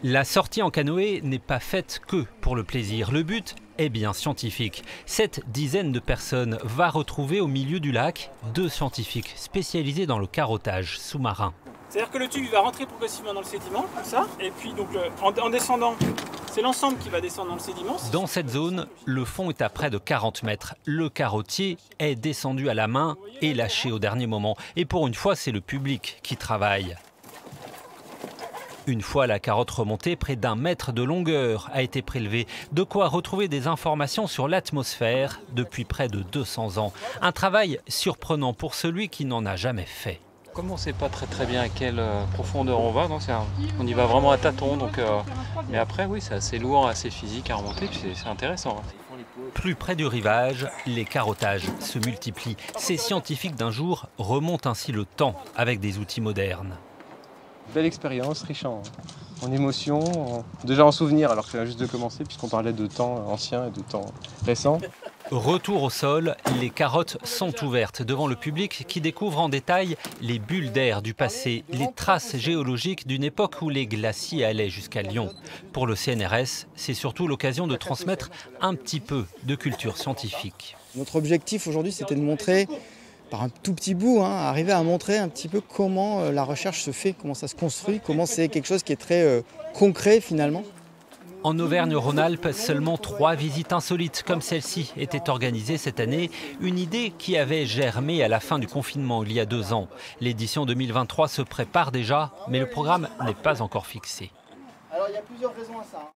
La sortie en canoë n'est pas faite que pour le plaisir. Le but est bien scientifique. Cette dizaine de personnes va retrouver au milieu du lac 2 scientifiques spécialisés dans le carottage sous-marin. C'est-à-dire que le tube va rentrer progressivement dans le sédiment, comme ça, et puis donc en descendant, c'est l'ensemble qui va descendre dans le sédiment. Dans cette zone, le fond est à près de 40 mètres. Le carotier est descendu à la main et lâché au dernier moment. Et pour une fois, c'est le public qui travaille. Une fois la carotte remontée, près d'1 mètre de longueur a été prélevée. De quoi retrouver des informations sur l'atmosphère depuis près de 200 ans. Un travail surprenant pour celui qui n'en a jamais fait. Comme on ne sait pas très bien à quelle profondeur on va, donc on y va vraiment à tâtons. Mais après, oui, c'est assez lourd, assez physique à remonter, puis c'est intéressant. Plus près du rivage, les carottages se multiplient. Ces scientifiques d'un jour remontent ainsi le temps avec des outils modernes. Belle expérience, riche en émotions, déjà en souvenirs, alors que ça vient juste de commencer, puisqu'on parlait de temps anciens et de temps récents. Retour au sol, les carottes sont ouvertes devant le public qui découvre en détail les bulles d'air du passé, les traces géologiques d'une époque où les glaciers allaient jusqu'à Lyon. Pour le CNRS, c'est surtout l'occasion de transmettre un petit peu de culture scientifique. Notre objectif aujourd'hui, c'était de montrer, par un tout petit bout, arriver à montrer un petit peu comment la recherche se fait, comment ça se construit, comment c'est quelque chose qui est très concret finalement. En Auvergne-Rhône-Alpes, seulement 3 visites insolites comme celle-ci étaient organisées cette année. Une idée qui avait germé à la fin du confinement il y a 2 ans. L'édition 2023 se prépare déjà, mais le programme n'est pas encore fixé. Alors il y a plusieurs raisons à ça.